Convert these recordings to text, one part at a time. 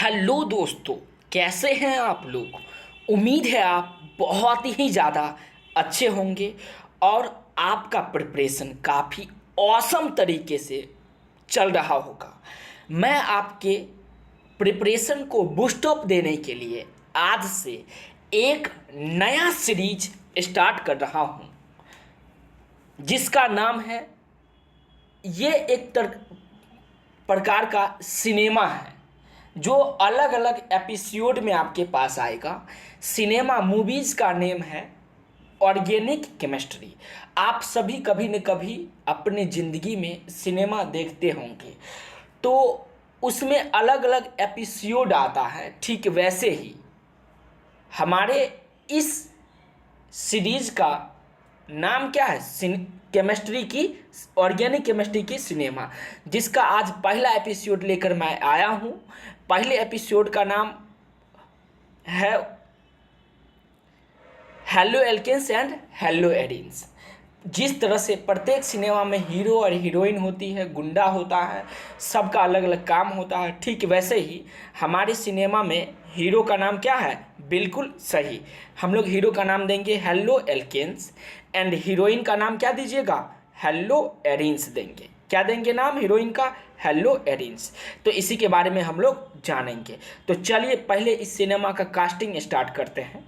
Hello दोस्तों, कैसे हैं आप लोग। उम्मीद है आप बहुत ही ज़्यादा अच्छे होंगे और आपका प्रिपरेशन काफ़ी औसम तरीके से चल रहा होगा। मैं आपके प्रिपरेशन को बूस्ट अप देने के लिए आज से एक नया सीरीज स्टार्ट कर रहा हूँ जिसका नाम है, ये एक प्रकार का सिनेमा है जो अलग अलग एपिसोड में आपके पास आएगा। सिनेमा मूवीज़ का नेम है ऑर्गेनिक केमिस्ट्री। आप सभी कभी न कभी अपने ज़िंदगी में सिनेमा देखते होंगे, तो उसमें अलग अलग एपिसोड आता है। ठीक वैसे ही हमारे इस सीरीज का नाम क्या है, केमिस्ट्री की, ऑर्गेनिक केमिस्ट्री की सिनेमा, जिसका आज पहला एपिसोड लेकर मैं आया हूँ। पहले एपिसोड का नाम है halo alkanes and hello arenes. जिस तरह से प्रत्येक सिनेमा में हीरो और हीरोइन होती है, गुंडा होता है, सबका अलग अलग काम होता है, ठीक वैसे ही हमारे सिनेमा में हीरो का नाम क्या है, बिल्कुल सही, हम लोग हीरो का नाम देंगे हेलो एल्केन्स एंड हीरोइन का नाम क्या दीजिएगा, हेलो एरिन्स देंगे। क्या देंगे नाम हीरोइन का, हेलो एरिन्स। तो इसी के बारे में हम लोग जानेंगे। तो चलिए पहले इस सिनेमा का कास्टिंग स्टार्ट करते हैं।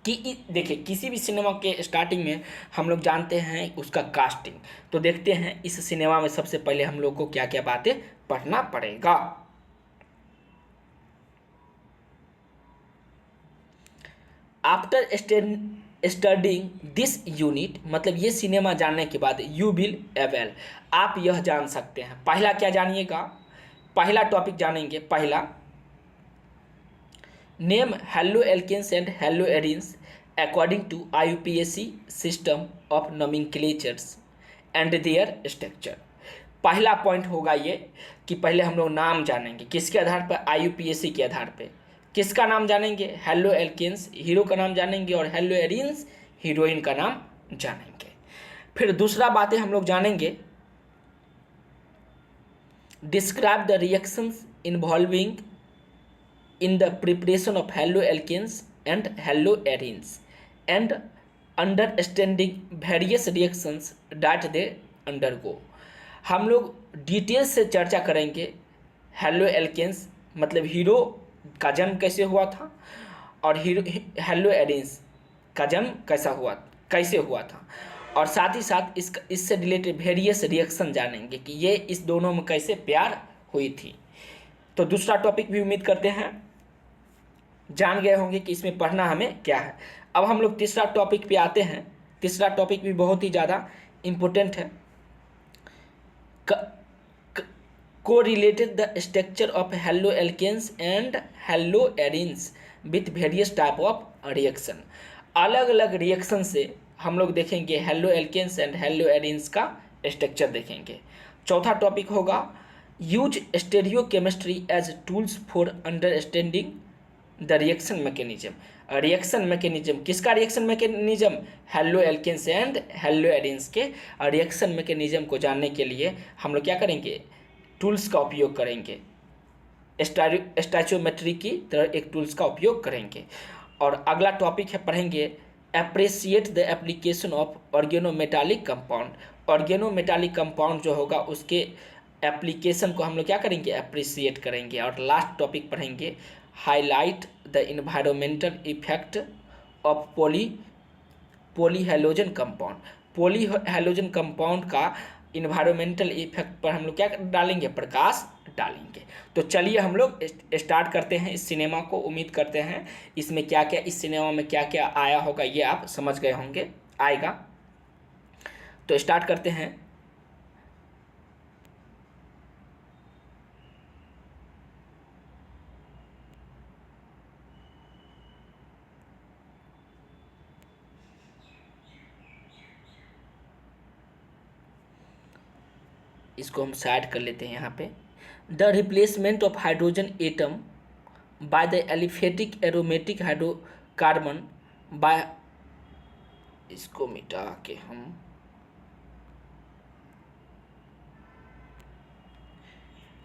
कि देखिए, किसी भी सिनेमा के स्टार्टिंग में हम लोग जानते हैं उसका कास्टिंग। तो देखते हैं इस सिनेमा में सबसे पहले हम लोग को क्या क्या बातें पढ़ना पड़ेगा। आफ्टर स्टडिंग दिस यूनिट, मतलब ये सिनेमा जानने के बाद यू विल एवेल, आप यह जान सकते हैं। पहला क्या जानिएगा, पहला टॉपिक जानेंगे। पहला, name halo alkanes and hello arenes according to IUPAC system of nomenclatures and their structure। पहला पॉइंट होगा ये कि पहले हम लोग नाम जानेंगे, किसके आधार पर, IUPAC के आधार पे। किसका नाम जानेंगे, हेलो एल्केन्स हीरो का नाम जानेंगे और हेलो एरिन्स हीरोइन का नाम जानेंगे। फिर दूसरा बातें हम लोग जानेंगे, describe the reactions involving in the preparation of haloalkanes and haloarenes and understanding various reactions that they undergo। हम लोग डिटेल से चर्चा करेंगे हेलो एल्केन्स मतलब हीरो का जन्म कैसे हुआ था और हीरो हेलो एरिन्स का जन्म कैसे हुआ था, और साथ ही साथ इससे रिलेटेड वेरियस रिएक्शन जानेंगे कि ये इस दोनों में कैसे प्यार हुई थी। तो दूसरा टॉपिक भी उम्मीद करते हैं जान गए होंगे कि इसमें पढ़ना हमें क्या है। अब हम लोग तीसरा टॉपिक पे आते हैं। तीसरा टॉपिक भी बहुत ही ज़्यादा इम्पोर्टेंट है। को related the structure of halo alkanes and hello arenes with various type of reaction. अलग अलग रिएक्शन से हम लोग देखेंगे halo alkanes and hello arenes का स्ट्रक्चर देखेंगे। चौथा टॉपिक होगा use stereochemistry as tools for understanding the reaction mechanism. Reaction mechanism, किसका reaction mechanism, halo alkanes and hello arenes के रिएक्शन मैकेनिज्म को जानने के लिए हम लोग क्या करेंगे, टूल्स का उपयोग करेंगे, स्टैचोमेट्री की तरह एक टूल्स का उपयोग करेंगे। और अगला टॉपिक है, पढ़ेंगे appreciate the application of organometallic compound. Organometallic compound जो होगा उसके एप्लीकेशन को हम लोग क्या करेंगे, अप्रिसिएट करेंगे। और लास्ट टॉपिक पढ़ेंगे highlight the environmental effect of polyhalogen compound. Polyhalogen compound का इन्वायरमेंटल इफेक्ट पर हम लोग क्या डालेंगे, प्रकाश डालेंगे। तो चलिए हम लोग स्टार्ट करते हैं इस सिनेमा को। उम्मीद करते हैं इसमें क्या क्या, इस सिनेमा में क्या क्या आया होगा ये आप समझ गए होंगे, आएगा। तो स्टार्ट करते हैं। इसको हम साइड कर लेते हैं यहाँ पे। The replacement of hydrogen atom by the aliphatic aromatic hydrocarbon by, इसको मिटा के हम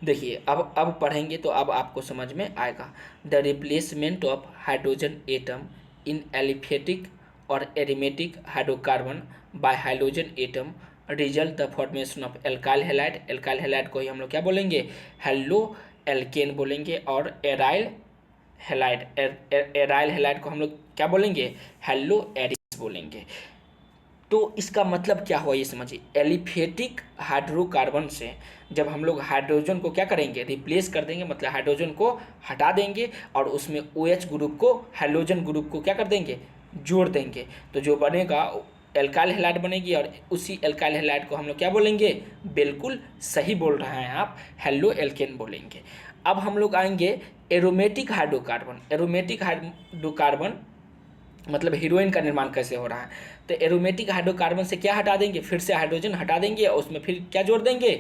देखिए अब पढ़ेंगे तो अब आपको समझ में आएगा। The replacement of hydrogen atom in aliphatic और aromatic hydrocarbon by hydrogen atom result the formation of alkyl halide. Alkyl halide को ही हम लोग क्या बोलेंगे, हेलो एल्केन बोलेंगे। और एराइल हैलाइड, एराइल हैलाइड को हम लोग क्या बोलेंगे, हेलो एरिस बोलेंगे। तो इसका मतलब क्या हुआ ये समझिए। एलिफेटिक हाइड्रोकार्बन से जब हम लोग हाइड्रोजन को क्या करेंगे, रिप्लेस कर देंगे, मतलब हाइड्रोजन को हटा देंगे और उसमें OH ग्रुप को, हाइड्रोजन ग्रुप को क्या कर देंगे, जोड़ देंगे, तो जो बनेगा एल्काइल हैलाइड बनेगी। और उसी एल्काइल हैलाइड को हम लोग क्या बोलेंगे, बिल्कुल सही बोल रहे हैं आप, हेलो एल्केन बोलेंगे। अब हम लोग आएंगे एरोमेटिक हाइड्रोकार्बन। एरोमेटिक हाइड्रोकार्बन मतलब हीरोइन का निर्माण कैसे हो रहा है, तो एरोमेटिक हाइड्रोकार्बन से क्या हटा देंगे, फिर से हाइड्रोजन हटा देंगे और उसमें फिर क्या जोड़ देंगे,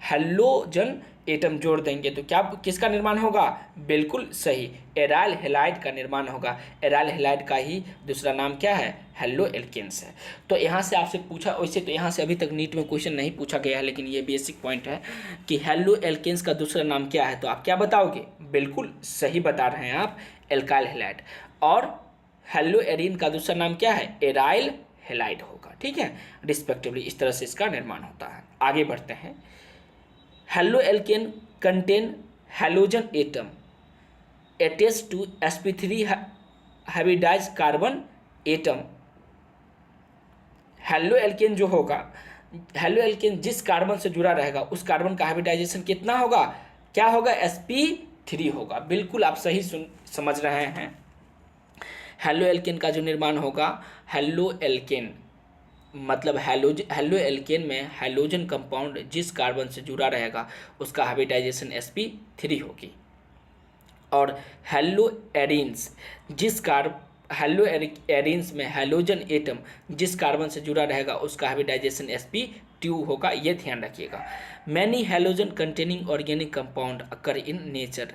हेलोजन एटम जोड़ देंगे। तो क्या किसका निर्माण होगा, बिल्कुल सही, एराइल हैलाइड का निर्माण होगा। एराइल हैलाइड का ही दूसरा नाम क्या है, हेलो एल्केन्स है। तो यहाँ से आपसे पूछा, वैसे तो यहाँ से अभी तक नीट में क्वेश्चन नहीं पूछा गया है, लेकिन ये बेसिक पॉइंट है कि हेलो एल्केन्स का दूसरा नाम क्या है, तो आप क्या बताओगे, बिल्कुल सही बता रहे हैं आप, एल्काइल हैलाइड। और हेलो एरिन का दूसरा नाम क्या है, एराइल हैलाइड होगा, ठीक है, रिस्पेक्टिवली इस तरह से इसका निर्माण होता है। आगे बढ़ते हैं। Halo alkane contain halogen atom attached to sp3 hybridize carbon atom. Halo alkane जो होगा, हेलो एल्केन जिस कार्बन से जुड़ा रहेगा उस कार्बन का हाइब्रिडाइजेशन कितना होगा, क्या होगा, sp3 होगा। बिल्कुल आप सही समझ रहे हैं। हेलो एल्केन का जो निर्माण होगा, हेलो एल्केन मतलब हेलो एल्केन में हैलोजन कंपाउंड जिस कार्बन से जुड़ा रहेगा उसका हाइब्रिडाइजेशन sp3 होगी। और हेलो एरिन्स हेलो एरिन्स में हैलोजन एटम जिस कार्बन से जुड़ा रहेगा उसका हाइब्रिडाइजेशन sp2 होगा, ये ध्यान रखिएगा। Many halogen containing organic compound occur in nature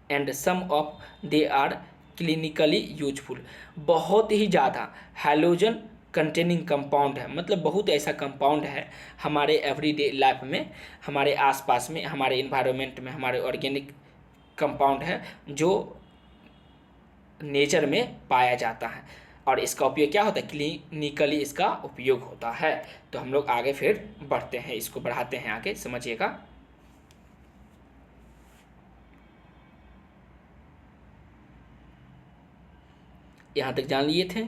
and some of they are clinically useful. बहुत ही ज़्यादा हैलोजन कंटेनिंग कंपाउंड है, मतलब बहुत ऐसा कंपाउंड है हमारे एवरीडे लाइफ में, हमारे आसपास में, हमारे इन्वायरमेंट में, हमारे ऑर्गेनिक कंपाउंड है जो नेचर में पाया जाता है और इसका उपयोग क्या होता है, क्लिनिकली इसका उपयोग होता है। तो हम लोग आगे फिर बढ़ते हैं, इसको बढ़ाते हैं आगे, समझिएगा। यहाँ तक जान लिए थे।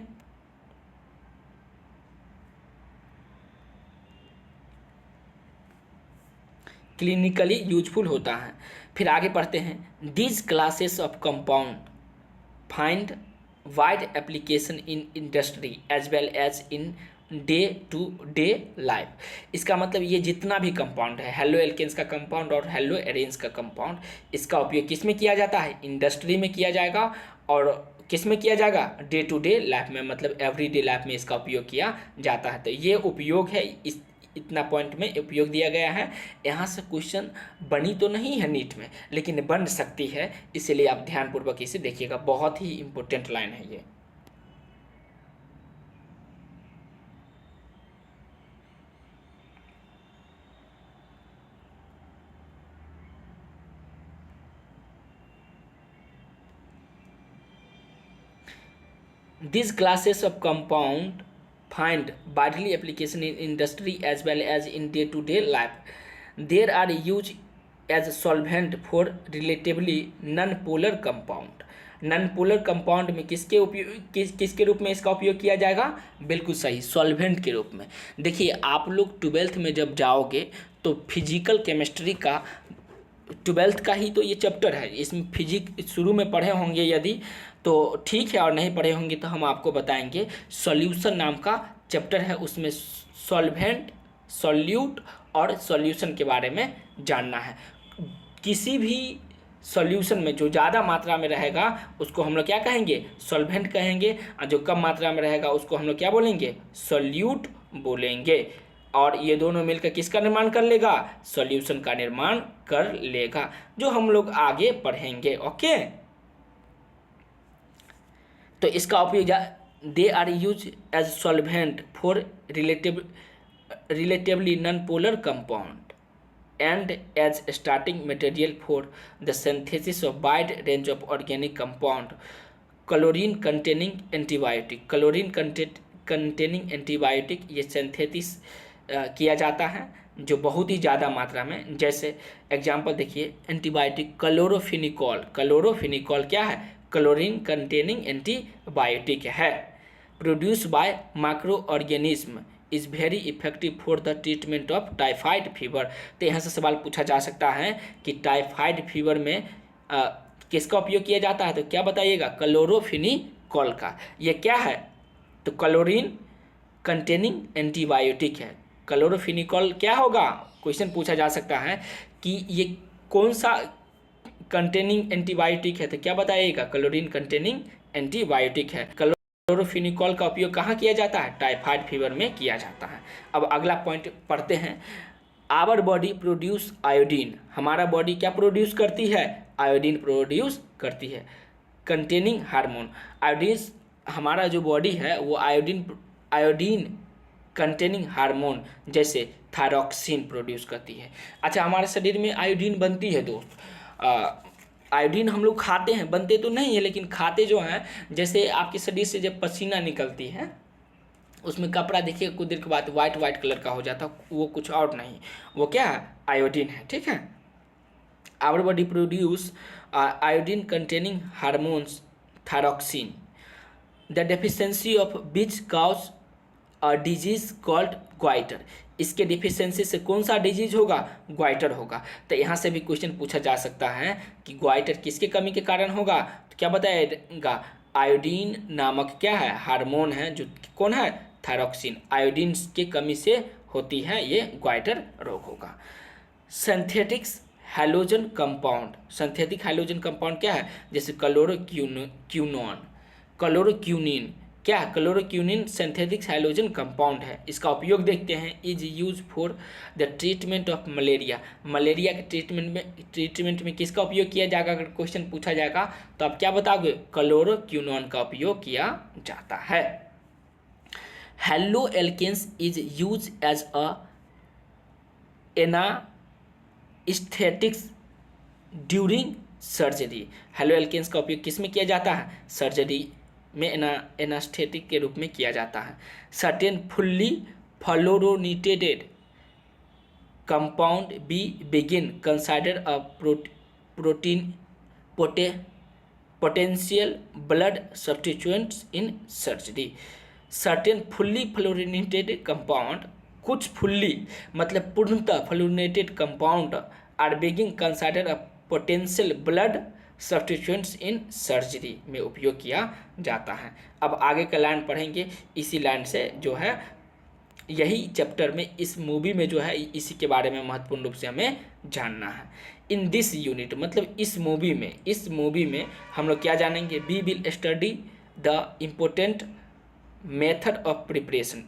क्लिनिकली यूजफुल होता है। फिर आगे पढ़ते हैं। These classes of compound find wide application in industry as well as in day to day life. इसका मतलब ये जितना भी कंपाउंड है, हेलो एल्केन्स का कंपाउंड और हेलो एरेन्स का कंपाउंड, इसका उपयोग किस में किया जाता है, इंडस्ट्री में किया जाएगा। और किस में किया जाएगा, डे टू डे लाइफ में, मतलब एवरीडे लाइफ में इसका उपयोग किया जाता है। तो ये उपयोग है, इस इतना पॉइंट में उपयोग दिया गया है। यहाँ से क्वेश्चन बनी तो नहीं है नीट में, लेकिन बन सकती है, इसलिए आप ध्यानपूर्वक इसे देखिएगा, बहुत ही इंपॉर्टेंट लाइन है ये। These classes of compound find widely application in industry as well as in day-to-day life. There are used as solvent for relatively non-polar compound. non-polar compound में किसके रूप में इसका उपयोग किया जाएगा, बिल्कुल सही, सॉल्वेंट के रूप में। देखिए आप लोग 12th में जब जाओगे तो फिजिकल केमिस्ट्री का 12th का ही तो ये चैप्टर है, इसमें फिजिक्स शुरू में पढ़े होंगे यदि तो ठीक है, और नहीं पढ़े होंगे तो हम आपको बताएंगे। सॉल्यूशन नाम का चैप्टर है, उसमें सॉल्वेंट, सॉल्यूट और सॉल्यूशन के बारे में जानना है। किसी भी सॉल्यूशन में जो ज़्यादा मात्रा में रहेगा उसको हम लोग क्या कहेंगे, सॉल्वेंट कहेंगे, और जो कम मात्रा में रहेगा उसको हम लोग क्या बोलेंगे, सॉल्यूट बोलेंगे। और ये दोनों मिलकर किसका निर्माण कर लेगा, सॉल्यूशन का निर्माण कर लेगा, जो हम लोग आगे पढ़ेंगे। ओके, तो इसका उपयोग they are use as solvent for relatively non polar compound. and as starting material for the synthesis of wide range of organic compound. Chlorine containing antibiotic, containing antibiotic ये सिंथेसिस किया जाता है जो बहुत ही ज़्यादा मात्रा में। जैसे एग्जांपल देखिए, एंटीबायोटिक क्लोरोफिनिकॉल क्या है? क्लोरीन कंटेनिंग एंटीबायोटिक है। Produce by micro organism is very effective for the treatment of typhoid fever. तो यहाँ से सवाल पूछा जा सकता है कि टाइफाइड फीवर में किसका उपयोग किया जाता है? तो क्या बताइएगा? क्लोरोफिनिकॉल का। ये क्या है? तो क्लोरीन कंटेनिंग एंटीबायोटिक है। क्लोरोफिनिकॉल क्या होगा? क्वेश्चन पूछा जा सकता है कि ये कौन सा कंटेनिंग एंटीबायोटिक है, तो क्या बताइएगा? क्लोरीन कंटेनिंग एंटीबायोटिक है। क्लोरोफिनिकॉल का उपयोग कहाँ किया जाता है? टाइफाइड फीवर में किया जाता है। अब अगला पॉइंट पढ़ते हैं। आवर बॉडी प्रोड्यूस आयोडीन, हमारा बॉडी क्या प्रोड्यूस करती है? आयोडीन प्रोड्यूस करती है। कंटेनिंग हार्मोन, आयोडीन, हमारा जो बॉडी है वो आयोडीन कंटेनिंग हार्मोन जैसे थायरॉक्सिन प्रोड्यूस करती है। अच्छा, हमारे शरीर में आयोडीन बनती है दोस्त। आयोडीन हम लोग खाते हैं, बनते तो नहीं है लेकिन खाते जो हैं। जैसे आपके शरीर से जब पसीना निकलती है उसमें कपड़ा देखिए कुछ देर के बाद वाइट कलर का हो जाता, वो कुछ और नहीं, वो क्या है? आयोडीन है। ठीक है। Our body produce iodine containing hormones thyroxine, the deficiency of which cause a disease called goitre. इसके डिफिशियंसी से कौन सा डिजीज होगा? ग्वाइटर होगा। तो यहाँ से भी क्वेश्चन पूछा जा सकता है कि ग्वाइटर किसके कमी के कारण होगा? तो क्या बताएगा? आयोडीन नामक क्या है? हार्मोन है जो कौन है? थायरॉक्सिन। आयोडीन के कमी से होती है ये ग्वाइटर रोग होगा। Synthetics halogen compound, synthetic halogen compound क्या है? जैसे क्लोरोक्यूनिन क्या है? क्लोरोक्यूनिन सिंथेटिक हैलोजन कंपाउंड है। इसका उपयोग देखते हैं। Is use for the treatment of malaria, malaria के ट्रीटमेंट में किसका उपयोग किया जाएगा? अगर क्वेश्चन पूछा जाएगा तो आप क्या बताओगे? क्लोरोक्यूनोन का उपयोग किया जाता है। Halo alkanes is use as a anaesthetics during surgery. Halo alkanes का उपयोग किस में किया जाता है? सर्जरी में एनास्थेटिक के रूप में किया जाता है। Certain fully fluorinated compound be begin consider a protein potential blood substituents in surgery. Certain fully fluorinated compound, कुछ फुल्ली मतलब पूर्णतः fluorinated compound are begin consider a potential blood substituents in surgery में उपयोग किया जाता है। अब आगे का लाइन पढ़ेंगे। इसी लाइन से जो है यही चैप्टर में इस मूवी में जो है इसी के बारे में महत्वपूर्ण रूप से हमें जानना है। इन दिस यूनिट मतलब इस मूवी में हम लोग क्या जानेंगे? We will study the important method of preparation,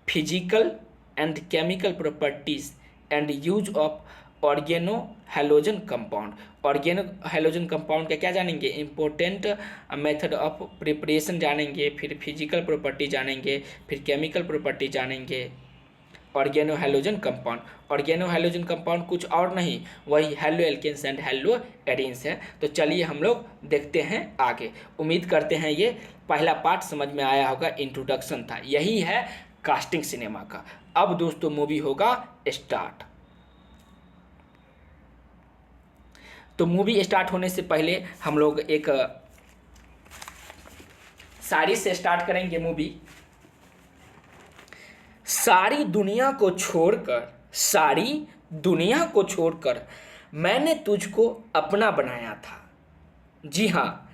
physical and chemical properties and use of organo halogen compound. Organo halogen compound का क्या जानेंगे? इम्पोर्टेंट मेथड ऑफ प्रिपरेशन जानेंगे, फिर फिजिकल प्रॉपर्टी जानेंगे, फिर केमिकल प्रॉपर्टी जानेंगे। ऑर्गेनो हैलोजन कंपाउंड कुछ और नहीं, वही halo alkanes and halo arenes है। तो चलिए हम लोग देखते हैं आगे। उम्मीद करते हैं ये पहला पार्ट समझ में आया होगा, इंट्रोडक्शन था, यही है कास्टिंग सिनेमा का। अब दोस्तों मूवी होगा स्टार्ट। तो मूवी स्टार्ट होने से पहले हम लोग एक शायरी से स्टार्ट करेंगे मूवी। सारी दुनिया को छोड़कर मैंने तुझको अपना बनाया था। जी हाँ,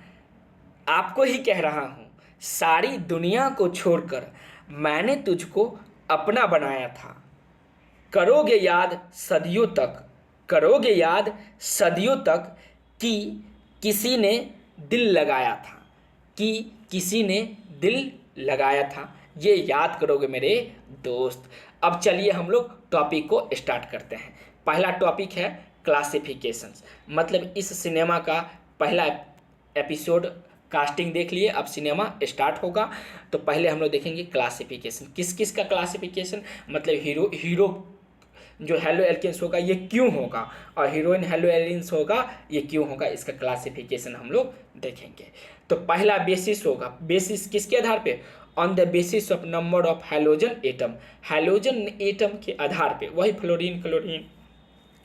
आपको ही कह रहा हूँ, सारी दुनिया को छोड़कर मैंने तुझको अपना बनाया था। करोगे याद सदियों तक कि किसी ने दिल लगाया था, ये याद करोगे मेरे दोस्त। अब चलिए हम लोग टॉपिक को स्टार्ट करते हैं। पहला टॉपिक है क्लासिफिकेशंस, मतलब इस सिनेमा का पहला एपिसोड कास्टिंग देख लिए, अब सिनेमा स्टार्ट होगा। तो पहले हम लोग देखेंगे क्लासिफिकेशन, किस किस का क्लासिफिकेशन, मतलब हीरो जो हेलो एल्केन्स होगा ये क्यों होगा, और हीरोइन हेलो एरिन्स होगा ये क्यों होगा, इसका क्लासिफिकेशन हम लोग देखेंगे। तो पहला बेसिस होगा, बेसिस किसके आधार पे, on the basis of number of halogen atom, halogen atom के आधार पे, वही फ्लोरीन क्लोरीन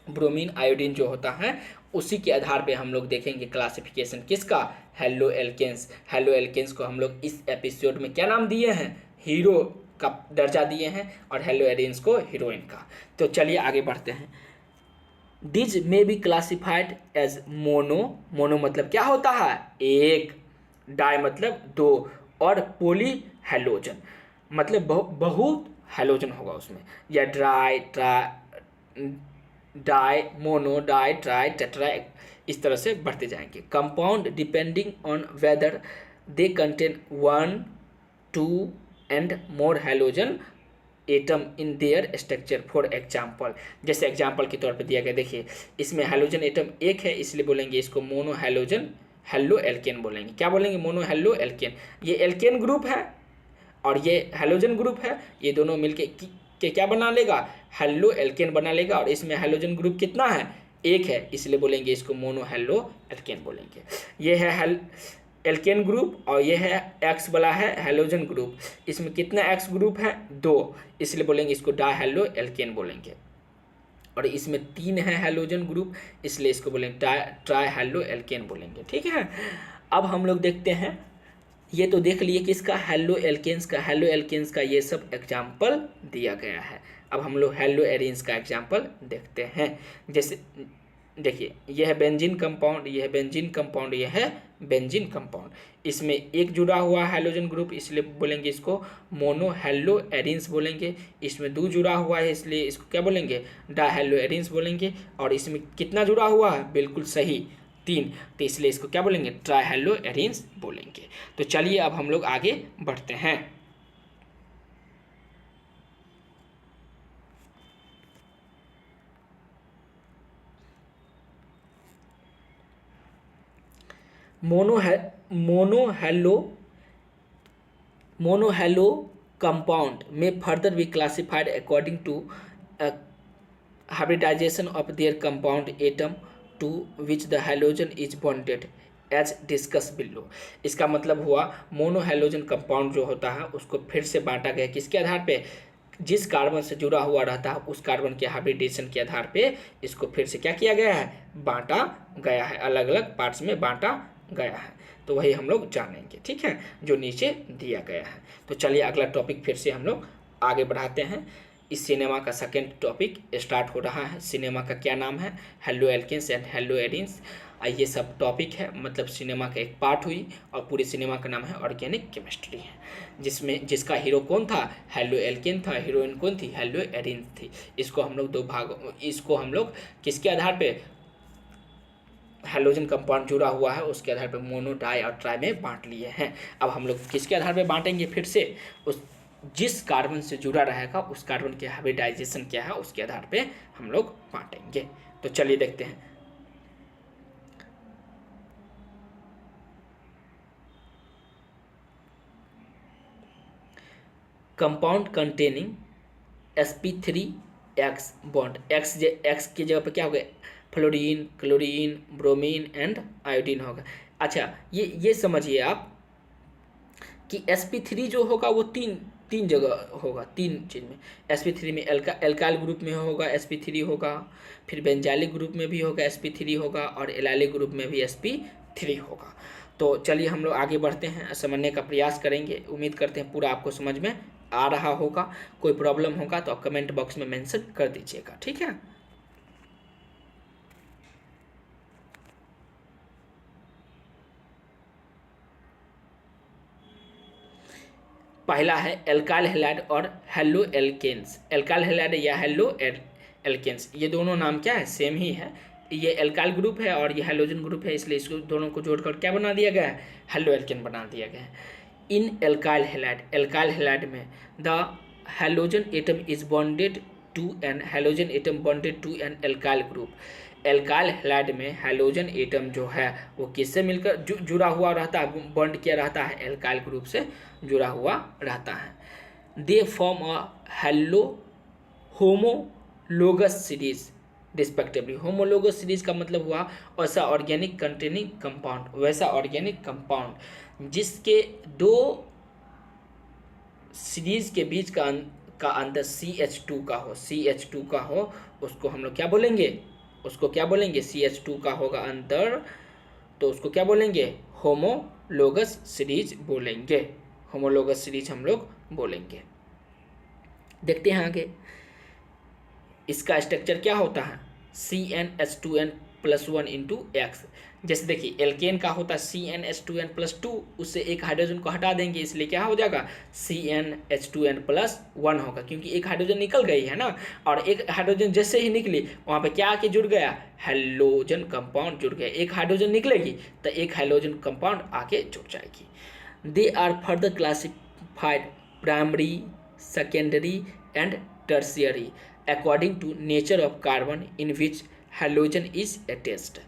ब्रोमीन आयोडीन जो होता है उसी के आधार पे हम लोग देखेंगे क्लासिफिकेशन किसका, हेलो एल्केन्स। हेलो एल्केन्स को हम लोग इस एपिसोड में क्या नाम दिए हैं, हीरो का दर्जा दिए हैं, और हेलो एरिन्स को हीरोइन का। तो चलिए आगे बढ़ते हैं। These may be classified as mono, mono मतलब क्या होता है एक, डाई मतलब दो, और पोली हैलोजन मतलब बहुत हैलोजन होगा उसमें, या di mono di tri tetra, इस तरह से बढ़ते जाएंगे। Compound depending on whether they contain 1, 2 and more halogen atom in their structure. For example, जैसे एग्जाम्पल के तौर पर दिया गया, देखिए इसमें हैलोजन एटम एक है इसलिए बोलेंगे इसको मोनो हैलोजन हेलो एल्केन बोलेंगे। क्या बोलेंगे, मोनो हेलो एल्केन। ये एल्केन ग्रुप है और ये हैलोजन ग्रुप है, ये दोनों मिलके के क्या बना लेगा, हेलो एल्केन बना लेगा, और इसमें हैलोजन ग्रुप कितना है, एक है, इसलिए बोलेंगे इसको मोनो हेलो एल्केन बोलेंगे। ये है एल्केन ग्रुप और ये है एक्स वाला है हैलोजन ग्रुप, इसमें कितना एक्स ग्रुप है, 2, इसलिए बोलेंगे इसको डाई हेलो एल्केन बोलेंगे। और इसमें 3 है हैलोजन ग्रुप, इसलिए इसको बोलेंगे ट्राई हेलो एल्केन बोलेंगे। ठीक है, अब हम लोग देखते हैं, ये तो देख लिए किसका, हेलो एल्केन्स का। हेलो एल्केन्स का ये सब एग्जाम्पल दिया गया है। अब हम लोग हेलो एरिन्स का एग्जाम्पल देखते हैं। जैसे देखिए यह है बेंजीन कंपाउंड, यह है बेंजीन कंपाउंड, यह है बेंजीन कंपाउंड, इसमें एक जुड़ा हुआ हैलोजन ग्रुप इसलिए बोलेंगे इसको मोनो हेलो एरिन्स बोलेंगे। इसमें 2 जुड़ा हुआ है इसलिए इसको क्या बोलेंगे, डा हेलो एरिन्स बोलेंगे। और इसमें कितना जुड़ा हुआ है, बिल्कुल सही 3, तो इसलिए इसको क्या बोलेंगे, ट्राई हेलो एरिन्स बोलेंगे। तो चलिए अब हम लोग आगे बढ़ते हैं। मोनोहेलो कंपाउंड में further be classified according to hybridization of their compound atom to which the halogen is bonded as discussed below। इसका मतलब हुआ मोनोहेलोजन कंपाउंड जो होता है उसको फिर से बांटा गया किसके आधार पे, जिस कार्बन से जुड़ा हुआ रहता है उस कार्बन के हाइब्रिडेशन के आधार पे इसको फिर से क्या किया गया है, बांटा गया है, अलग अलग पार्ट्स में बांटा गया है। तो वही हम लोग जानेंगे, ठीक है, जो नीचे दिया गया है। तो चलिए अगला टॉपिक फिर से हम लोग आगे बढ़ाते हैं। इस सिनेमा का सेकेंड टॉपिक स्टार्ट हो रहा है। सिनेमा का क्या नाम है, halo alkanes and hello arenes. ये सब टॉपिक है, मतलब सिनेमा का एक पार्ट हुई, और पूरी सिनेमा का नाम है ऑर्गेनिक केमिस्ट्री है, जिसका हीरो कौन था, हेलो एल्केन था, हीरोइन कौन थी, हेलो एरिन्स थी। इसको हम लोग 2 भाग, इसको हम लोग किसके आधार पे, हैलोजन कंपाउंड जुड़ा हुआ है उसके आधार पे मोनो डाई और ट्राई में बांट लिए हैं। अब हम लोग किसके आधार पे बांटेंगे, फिर से उस जिस कार्बन से जुड़ा रहेगा उस कार्बन के हाइब्रिडाइजेशन क्या है उसके आधार पे हम लोग बांटेंगे। तो चलिए देखते हैं। Compound containing sp3x bond, x की जगह पे क्या हो गया, fluorine chlorine bromine and iodine होगा। अच्छा ये समझिए आप कि sp3 जो होगा वो तीन जगह होगा, 3 चीज़ में। sp3 में एल्काइल ग्रुप में होगा sp3 होगा, फिर बेंजाइलिक ग्रुप में भी होगा sp3 होगा, और एलाइलिक ग्रुप में भी sp3 होगा। तो चलिए हम लोग आगे बढ़ते हैं, समझने का प्रयास करेंगे। उम्मीद करते हैं पूरा आपको समझ में आ रहा होगा। कोई प्रॉब्लम होगा तो आप कमेंट बॉक्स में मेंशन कर दीजिएगा, ठीक है। पहला है एल्काइल हैलाइड और हेलो एल्केन्स। एल्काइल हैलाइड या हेलो एल्केन्स, ये दोनों नाम क्या है, सेम ही है। ये एल्काइल ग्रुप है और ये हैलोजन ग्रुप है, इसलिए इसको दोनों को जोड़कर क्या बना दिया गया है, हेलो एल्केन बना दिया गया है। इन एल्काइल हैलाइड में the halogen atom is bonded to an halogen atom bonded to an alkyl group. Alkyl halide में हैलोजन एटम जो है वो किससे मिलकर जुड़ा हुआ रहता है, बॉन्ड किया रहता है, एल्काइल ग्रुप से जुड़ा हुआ रहता है। They form a hello homo homologous series respectively. Homologous series का मतलब हुआ वैसा ऑर्गेनिक कंटेनिंग कंपाउंड, वैसा ऑर्गेनिक कंपाउंड जिसके दो सीरीज के बीच का अंतर CH2 का हो, CH2 का हो, उसको हम लोग क्या बोलेंगे, उसको क्या बोलेंगे, CH2 का होगा अंतर, तो उसको क्या बोलेंगे, होमोलोगस सीरीज बोलेंगे, होमोलोगस सीरीज हम लोग बोलेंगे। देखते हैं आगे इसका स्ट्रक्चर क्या होता है, CnH2n+1 इंटू एक्स। जैसे देखिए एल्केन का होता है CnH2n+2, उससे एक हाइड्रोजन को हटा देंगे, इसलिए क्या हो जाएगा CnH2n+1 होगा, क्योंकि एक हाइड्रोजन निकल गई है ना, और एक हाइड्रोजन जैसे ही निकली वहाँ पे क्या आके जुड़ गया, हैलोजन कंपाउंड जुड़ गया। एक हाइड्रोजन निकलेगी तो एक हैलोजन कंपाउंड आके जुड़ जाएगी। They are further classified primary, secondary and tertiary according to nature of carbon in which halogen is attached।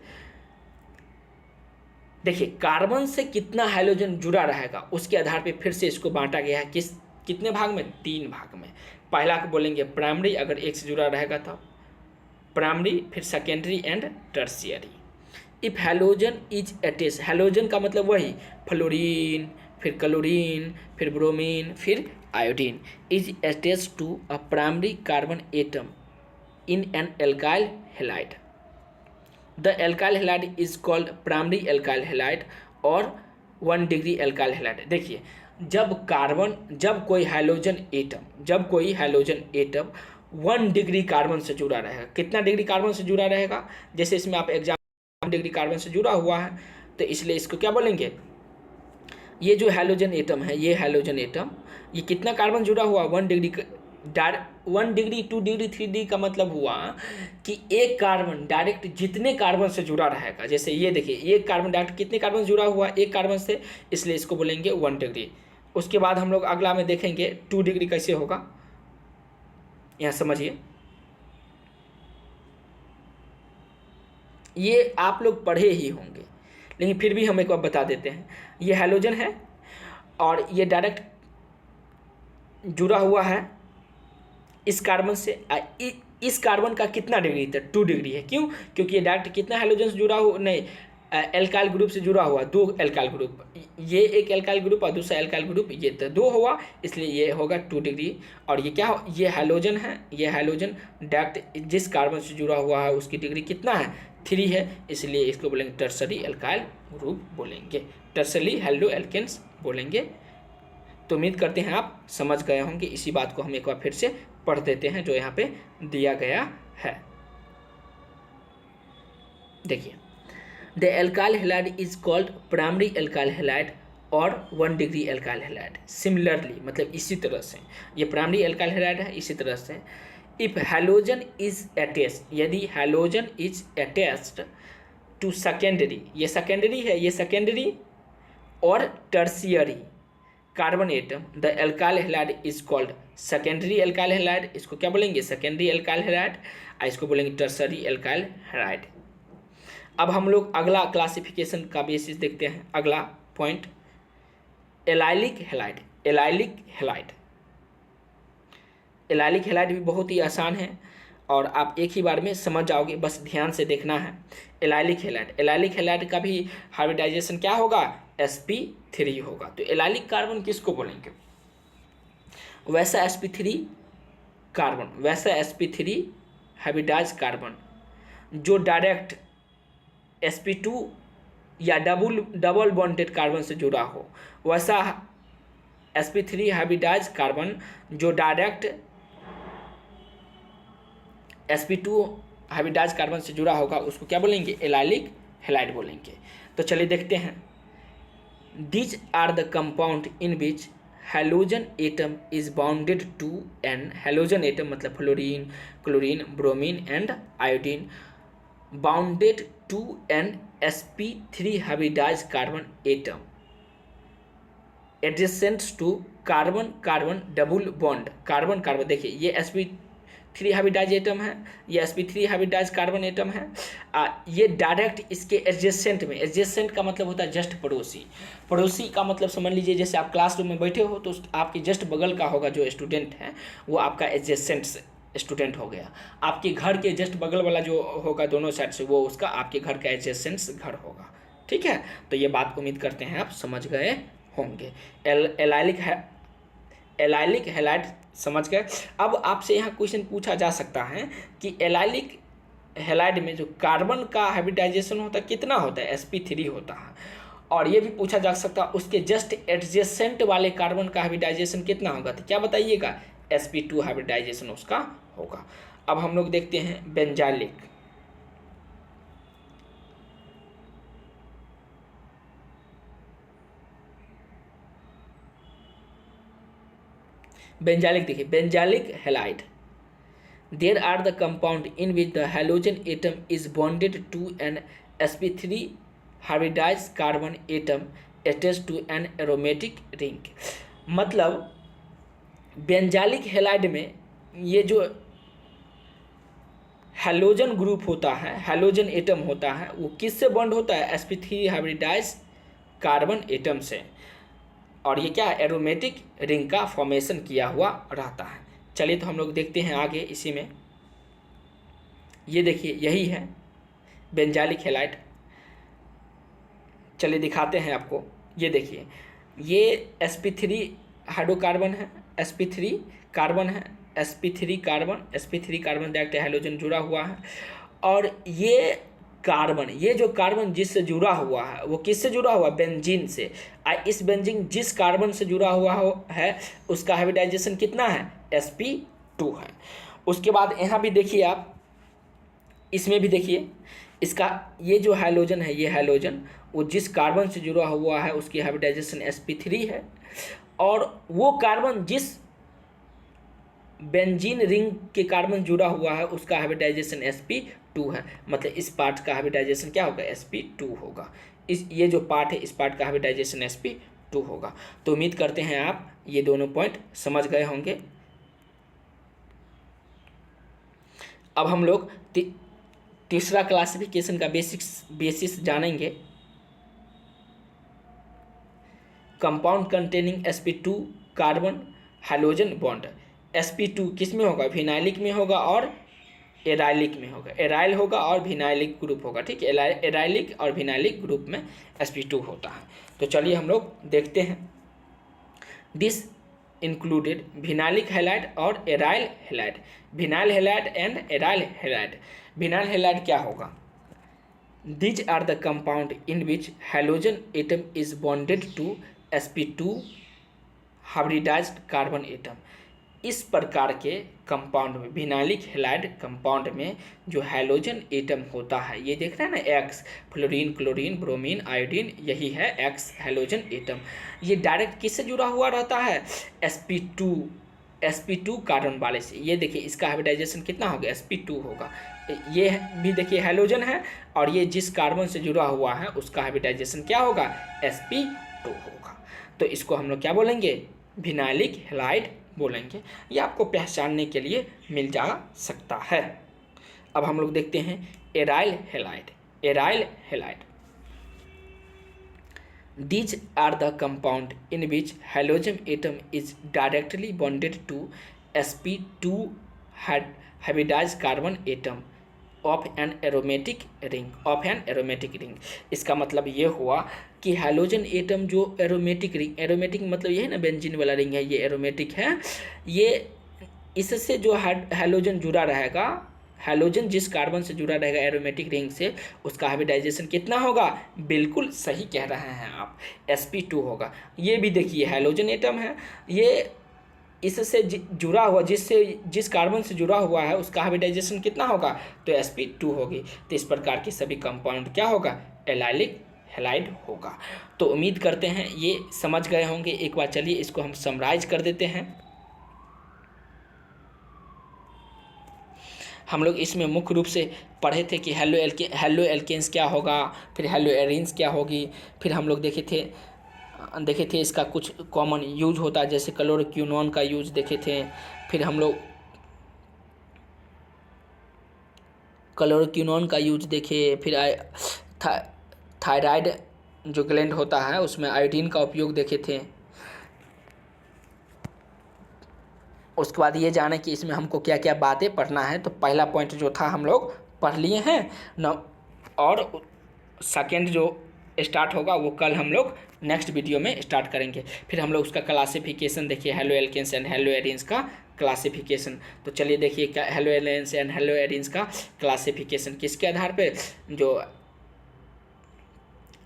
देखिए कार्बन से कितना हाइड्रोजन जुड़ा रहेगा उसके आधार पे फिर से इसको बांटा गया है, कितने भाग में, 3 भाग में। पहला को बोलेंगे प्राइमरी, अगर एक से जुड़ा रहेगा तो प्राइमरी, फिर secondary and tertiary. If halogen is attached, halogen का मतलब वही फ्लोरीन, फिर क्लोरीन, फिर ब्रोमीन, फिर iodine, is attached to a primary carbon atom in an alkyl halide, the alkyl halide is called primary alkyl halide और 1 degree alkyl halide. देखिए जब कोई हैलोजन एटम 1 डिग्री कार्बन से जुड़ा रहेगा, कितना डिग्री कार्बन से जुड़ा रहेगा, जैसे इसमें आप एग्जाम डिग्री कार्बन से जुड़ा हुआ है, तो इसलिए इसको क्या बोलेंगे, ये जो हैलोजन एटम है, ये हैलोजन एटम, ये कितना कार्बन जुड़ा हुआ, 1 डिग्री, 1 डिग्री, 2 डिग्री, 3 डिग्री का मतलब हुआ कि एक कार्बन डायरेक्ट जितने कार्बन से जुड़ा रहेगा, जैसे ये देखिए एक कार्बन डायरेक्ट कितने कार्बन से जुड़ा हुआ, एक कार्बन से, इसलिए इसको बोलेंगे 1 डिग्री। उसके बाद हम लोग अगला में देखेंगे 2 डिग्री कैसे होगा, यहाँ समझिए, ये आप लोग पढ़े ही होंगे लेकिन फिर भी हम एक बार बता देते हैं। ये हैलोजन है और ये डायरेक्ट जुड़ा हुआ है इस कार्बन से, इस कार्बन का कितना डिग्री था, 2 डिग्री है। क्यों, क्योंकि ये डायरेक्ट कितना हैलोजन से जुड़ा हुआ, नहीं एल्काइल ग्रुप से जुड़ा हुआ, 2 एल्काइल ग्रुप, ये एक एल्काइल ग्रुप और दूसरा एल्काइल ग्रुप, ये तो 2 हुआ, इसलिए ये होगा 2 डिग्री। और ये क्या हो, ये हैलोजन है, ये हैलोजन डायरेक्ट जिस कार्बन से जुड़ा हुआ है उसकी डिग्री कितना है, 3 है, इसलिए इसको बोलेंगे टर्सरी एल्काइल ग्रुप बोलेंगे, टर्सरी हैलो एल्केन्स बोलेंगे। तो उम्मीद करते हैं आप समझ गए होंगे। इसी बात को हम एक बार फिर से पढ़ देते हैं जो यहाँ पे दिया गया है। देखिए the alkyl halide is called primary alkyl halide और 1 डिग्री एल्काइल हैलाइड। सिमिलरली मतलब इसी तरह से ये प्राइमरी एल्काइल हैलाइड है, इसी तरह से इफ हैलोजन इज अटैच्ड, यदि halogen is attached to secondary, ये सेकेंडरी है, ये सेकेंडरी और tertiary carbon atom, the alkyl halide is called secondary alkyl halide, इसको क्या बोलेंगे, सेकेंडरी एल्काइल हैलाइड, और इसको बोलेंगे टर्शरी एल्काइल हैलाइड। अब हम लोग अगला क्लासिफिकेशन का बेसिस देखते हैं। अगला point allylic halide. Allylic halide, allylic halide भी बहुत ही आसान है और आप एक ही बार में समझ जाओगे, बस ध्यान से देखना है। एलाइलिक हैलाइड, एलाइलिक हैलाइड का भी हाइब्रिडाइजेशन क्या होगा, sp3 होगा। तो एलाइलिक कार्बन किसको बोलेंगे, वैसा sp3 कार्बन, वैसा sp3 हाइब्रिडाइज कार्बन जो डायरेक्ट sp2 या डबल बॉन्डेड कार्बन से जुड़ा हो, वैसा sp3 हाइब्रिडाइज कार्बन जो डायरेक्ट sp2 हाइब्रिडाइज कार्बन से जुड़ा होगा उसको क्या बोलेंगे, एलाइलिक हैलाइड बोलेंगे। तो चलिए देखते हैं। These are the compound in which halogen atom is bounded to an halogen atom मतलब fluorine, chlorine, bromine and iodine bounded to an sp3 hybridized carbon atom adjacent to carbon carbon double bond, carbon carbon, देखिए ये sp3 hybridise atom है, ये sp3 hybridize carbon atom है, ये direct इसके adjacent में, adjacent का मतलब होता है जस्ट पड़ोसी, पड़ोसी का मतलब समझ लीजिए जैसे आप क्लासरूम में बैठे हो तो आपके जस्ट बगल का होगा जो स्टूडेंट है वो आपका एडजेसेंट स्टूडेंट हो गया। आपके घर के जस्ट बगल वाला जो होगा दोनों साइड से, वो उसका आपके घर का एडजेसेंट घर होगा। ठीक है, तो ये बात उम्मीद करते हैं आप समझ गए होंगे। एलाइलिक हैलाइड समझ गए। अब आपसे यहाँ क्वेश्चन पूछा जा सकता है कि एलाइलिक हैलाइड में जो कार्बन का हाइब्रिडाइजेशन होता है कितना होता है, sp3 होता है। और ये भी पूछा जा सकता है उसके जस्ट एडजेसेंट वाले कार्बन का हाइब्रिडाइजेशन कितना होगा, तो क्या बताइएगा, sp2 हाइब्रिडाइजेशन उसका होगा। अब हम लोग देखते हैं बेंजाइलिक। बेंजाइलिक देखिए, benzylic halide, there are the compound in which the halogen atom is bonded to an sp3 hybridized carbon atom attached to an aromatic ring। मतलब बेंजाइलिक हैलाइड में ये जो हैलोजन ग्रुप होता है, हैलोजन एटम होता है, वो किससे बॉन्ड होता है, sp3 हाइब्रिडाइज कार्बन एटम से। और ये क्या है, एरोमेटिक रिंग का फॉर्मेशन किया हुआ रहता है। चलिए तो हम लोग देखते हैं आगे इसी में। ये देखिए यही है बेंजाइलिक हैलाइड। चलिए दिखाते हैं आपको। ये देखिए ये sp3 हाइड्रोकार्बन है, sp3 कार्बन है, sp3 कार्बन डायरेक्ट हैलोजन जुड़ा हुआ है। और ये कार्बन, ये जो कार्बन जिससे जुड़ा हुआ है वो किससे जुड़ा हुआ है, बेंजीन से। इस बेंजीन जिस कार्बन से जुड़ा हुआ है उसका हाइब्रिडाइजेशन कितना है, sp2 है। उसके बाद यहाँ भी देखिए आप, इसमें भी देखिए इसका ये जो हैलोजन है, ये हैलोजन वो जिस कार्बन से जुड़ा हुआ है उसकी हाइब्रिडाइजेशन sp3 है। और वो कार्बन जिस बेंजीन रिंग के कार्बन जुड़ा हुआ है उसका हाइब्रिडाइजेशन sp2 है। मतलब इस पार्ट का हाइब्रिडाइजेशन क्या होगा, sp2 होगा। ये जो पार्ट है इस पार्ट का हाइब्रिडाइजेशन sp2 होगा। तो उम्मीद करते हैं आप ये दोनों पॉइंट समझ गए होंगे। अब हम लोग तीसरा क्लासिफिकेशन का बेसिस जानेंगे। Compound containing sp2 carbon halogen bond. sp2 किस में होगा, विनाइलिक में होगा और एराइलिक में होगा। एराइल होगा और विनाइलिक ग्रुप होगा। ठीक है, एराइलिक और विनाइलिक ग्रुप में sp2 होता है। तो चलिए हम लोग देखते हैं। दिस इंक्लूडेड विनाइलिक हैलाइड और aryl halide. Vinyl halide and aryl halide. Vinyl halide क्या होगा, these are the compound in which halogen atom is bonded to sp2 hybridised carbon atom. इस प्रकार के कंपाउंड में, विनाइलिक हैलाइड कंपाउंड में जो halogen atom होता है, ये देख रहे हैं ना, x, fluorine, chlorine, bromine, iodine, यही है एक्स हैलोजन एटम। ये डायरेक्ट किससे जुड़ा हुआ रहता है, sp2 कार्बन वाले से। ये देखिए इसका हाइब्रिडाइजेशन कितना होगा, sp2 होगा। ये भी देखिए हैलोजन है और ये जिस कार्बन से जुड़ा हुआ है उसका हाइब्रिडाइजेशन क्या होगा, sp2 होगा। तो इसको हम लोग क्या बोलेंगे, विनाइलिक हैलाइड बोलेंगे। ये आपको पहचानने के लिए मिल जा सकता है। अब हम लोग देखते हैं aryl halide. Aryl halide, these are the compound in which halogen atom is directly bonded to sp2 hybridized carbon atom of an aromatic ring। इसका मतलब ये हुआ कि हैलोजन एटम जो एरोमेटिक रिंग, एरोमेटिक मतलब ये है ना बेंजीन वाला रिंग है, ये एरोमेटिक है। ये इससे जो हैलोजन जुड़ा रहेगा, हैलोजन जिस कार्बन से जुड़ा रहेगा एरोमेटिक रिंग से, उसका हाइब्रिडाइजेशन कितना होगा, बिल्कुल सही कह रहे हैं आप, sp2 होगा। ये भी देखिए हैलोजन एटम है, ये इससे जुड़ा हुआ, जिस कार्बन से जुड़ा हुआ है उसका हाइब्रिडाइजेशन कितना होगा, तो sp2 होगी। तो इस प्रकार के सभी कंपाउंड क्या होगा, एलाइलिक हैलाइड होगा। तो उम्मीद करते हैं ये समझ गए होंगे। एक बार चलिए इसको हम समराइज कर देते हैं। हम लोग इसमें मुख्य रूप से पढ़े थे कि हेलो एल्केन्स क्या होगा, फिर हेलो एरीन्स क्या होगी, फिर हम लोग देखे थे इसका कुछ कॉमन यूज होता है, जैसे क्लोरोक्विनोन का यूज देखे थे। फिर हम लोग क्लोरोक्विनोन का यूज देखे, फिर थायराइड जो ग्लैंड होता है उसमें आयोडीन का उपयोग देखे थे। उसके बाद ये जाने कि इसमें हमको क्या क्या बातें पढ़ना है। तो पहला पॉइंट जो था हम लोग पढ़ लिए हैं न, और सेकंड जो स्टार्ट होगा वो कल हम लोग नेक्स्ट वीडियो में स्टार्ट करेंगे। फिर हम लोग उसका क्लासिफिकेशन देखिए, halo alkanes and hello arenes का क्लासिफिकेशन। तो चलिए देखिए क्या halo alkanes and hello arenes का क्लासिफिकेशन किसके आधार पे, जो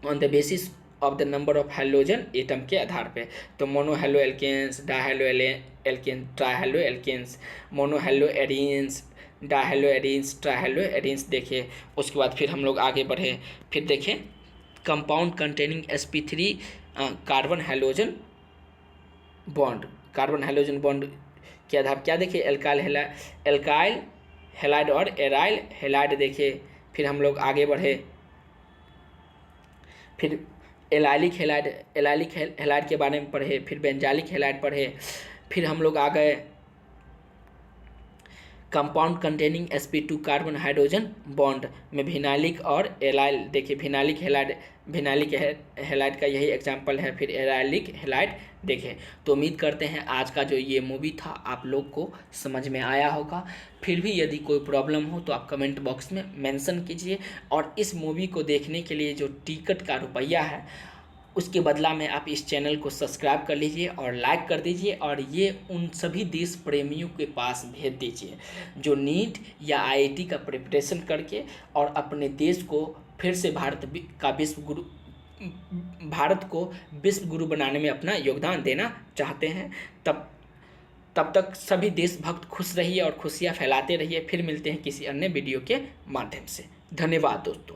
on the basis of the number of halogen atom के आधार पे। तो monohaloalkanes, dihaloalkanes, trihaloalkanes, monohaloarenes, dihaloarenes, trihaloarenes देखिए। उसके बाद फिर हम लोग आगे बढ़े, फिर देखें compound containing sp3 carbon halogen bond. Carbon halogen bond के आधार क्या देखिए, एल्काइल हेलाइड और एराइल हेलाइड देखिए। फिर हम लोग आगे बढ़े, फिर एलाइलिक हेलाइड के बारे में पढ़े, फिर बेंजालिक हेलाइड पढ़े। फिर हम लोग आ गए compound containing sp2 carbon hydrogen bond में फिनाइलिक और एलाइल देखिए। फिनाइलिक हेलाइड का यही एग्जांपल है। फिर एराइलिक हेलाइड देखें। तो उम्मीद करते हैं आज का जो ये मूवी था आप लोग को समझ में आया होगा। फिर भी यदि कोई प्रॉब्लम हो तो आप कमेंट बॉक्स में मेंशन कीजिए, और इस मूवी को देखने के लिए जो टिकट का रुपया है उसके बदला में आप इस चैनल को सब्सक्राइब कर लीजिए और लाइक कर दीजिए, और ये उन सभी देश प्रेमियों के पास भेज दीजिए जो नीट या आईआईटी का प्रिपरेशन करके और अपने देश को फिर से भारत को विश्व गुरु बनाने में अपना योगदान देना चाहते हैं। तब तक सभी देशभक्त खुश रहिए और खुशियाँ फैलाते रहिए। फिर मिलते हैं किसी अन्य वीडियो के माध्यम से। धन्यवाद दोस्तों।